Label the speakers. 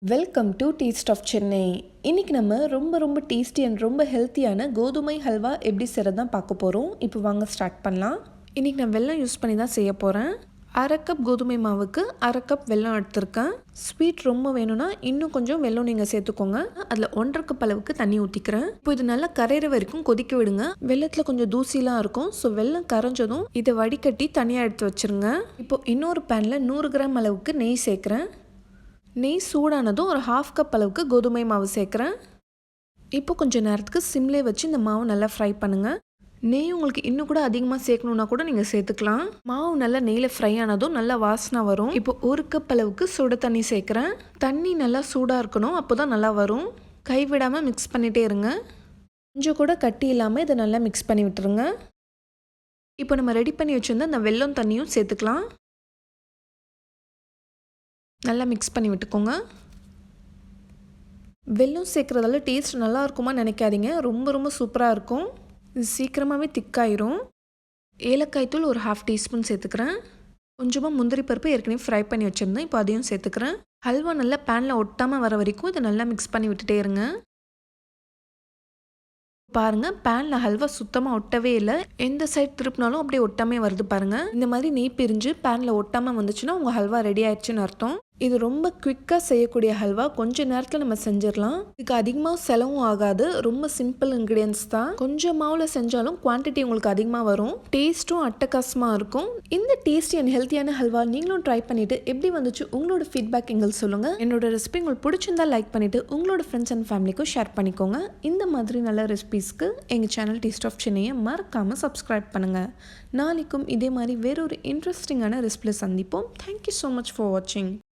Speaker 1: Welcome to taste of Chennai. இன்றைக்கி நம்ம ரொம்ப டேஸ்டி அண்ட் ரொம்ப ஹெல்த்தியான கோதுமை ஹல்வா எப்படி செய்கிறது தான் பார்க்க போகிறோம். இப்போ வாங்க ஸ்டார்ட் பண்ணலாம். இன்றைக்கி நான் வெல்லம் யூஸ் பண்ணி தான் செய்ய போகிறேன். 1/2 கப் கோதுமை மாவுக்கு 1/2 கப் வெல்லம் எடுத்திருக்கேன். ஸ்வீட் ரொம்ப வேணும்னா இன்னும் கொஞ்சம் வெல்லம் நீங்கள் சேர்த்துக்கோங்க. அதில் 1/2 கப் அளவுக்கு தண்ணி ஊற்றிக்கிறேன். இப்போ இது நல்லா கரையிற வரைக்கும் கொதிக்க விடுங்க. வெள்ளத்தில் கொஞ்சம் தூசிலாம் இருக்கும். ஸோ வெல்லம் கரைஞ்சதும் இதை வடிகட்டி தனியாக எடுத்து வச்சுருங்க. இப்போ இன்னொரு பேனில் 100 கிராம் அளவுக்கு நெய் சேர்க்குறேன். நெய் சூடானதும் ஒரு 1/2 கப் அளவுக்கு கோதுமை மாவு சேர்க்குறேன். இப்போ கொஞ்சம் நேரத்துக்கு சிம்லே வச்சு இந்த மாவு நல்லா ஃப்ரை பண்ணுங்கள். நெய் உங்களுக்கு இன்னும் கூட அதிகமாக சேர்க்கணுன்னா கூட நீங்கள் சேர்த்துக்கலாம். மாவு நல்லா நெய்யில் ஃப்ரை ஆனதும் நல்லா வாசனை வரும். இப்போ 1 கப் அளவுக்கு சுட தண்ணி சேர்க்குறேன். தண்ணி நல்லா சூடாக இருக்கணும், அப்போ தான் நல்லா வரும். கைவிடாமல் மிக்ஸ் பண்ணிகிட்டே இருங்க. கொஞ்சம் கூட கட்டி இல்லாமல் இதை நல்லா மிக்ஸ் பண்ணி விட்டுருங்க. இப்போ நம்ம ரெடி பண்ணி வச்சுருந்த அந்த வெல்லம் தண்ணியும் சேர்த்துக்கலாம். நல்லா மிக்ஸ் பண்ணி விட்டுக்கோங்க. வெல்லம் சேர்க்குறதால டேஸ்ட் நல்லா இருக்குமா நினைக்காதீங்க, ரொம்ப சூப்பராக இருக்கும். இது சீக்கிரமாகவே திக்காயிரும். ஏலக்காய் தூள் ஒரு 1/2 டீஸ்பூன் சேர்த்துக்கிறேன். கொஞ்சமாக முந்திரி பருப்பு ஏற்கனவே ஃப்ரை பண்ணி வச்சுருந்தேன், இப்போ அதையும் சேர்த்துக்கிறேன். ஹல்வா நல்லா பேனில் ஒட்டாமல் வர வரைக்கும் இதை நல்லா மிக்ஸ் பண்ணி விட்டுட்டே இருங்க. பாருங்கள், பேனில் ஹல்வா சுத்தமாக ஒட்டவே இல்லை. எந்த சைட் திருப்பினாலும் அப்படியே ஒட்டாமே வருது பாருங்கள். இந்த மாதிரி நெய் பிரிஞ்சு பேனில் ஒட்டாமல் வந்துச்சுன்னா உங்கள் ஹல்வா ரெடி ஆயிடுச்சுன்னு அர்த்தம். இது ரொம்ப குவிக்காக செய்யக்கூடிய ஹல்வா. கொஞ்சம் நேரத்தில் நம்ம செஞ்சிடலாம். இதுக்கு அதிகமாக செலவும் ஆகாது. ரொம்ப சிம்பிள் இன்க்ரீடியன்ஸ் தான். கொஞ்சம் மாவில் செஞ்சாலும் குவான்டிட்டி உங்களுக்கு அதிகமாக வரும். டேஸ்ட்டும் அட்டகாசமாக இருக்கும். இந்த டேஸ்டி அண்ட் ஹெல்த்தியான ஹல்வா நீங்களும் ட்ரை பண்ணிவிட்டு எப்படி வந்துச்சு உங்களோட ஃபீட்பேக் எங்களுக்கு சொல்லுங்கள். என்னோட ரெசிபி உங்களுக்கு பிடிச்சிருந்தா லைக் பண்ணிவிட்டு உங்களோட ஃப்ரெண்ட்ஸ் அண்ட் ஃபேமிலிக்கும் ஷேர் பண்ணிக்கோங்க. இந்த மாதிரி நல்ல ரெசிபீஸ்க்கு எங்கள் சேனல் டேஸ்ட் ஆஃப் சென்னையை மறக்காமல் சப்ஸ்கிரைப் பண்ணுங்கள். நாளைக்கும் இதே மாதிரி வேறொரு இன்ட்ரெஸ்டிங்கான ரெசிபியில் சந்திப்போம். தேங்க்யூ ஸோ மச் ஃபார் வாட்சிங்.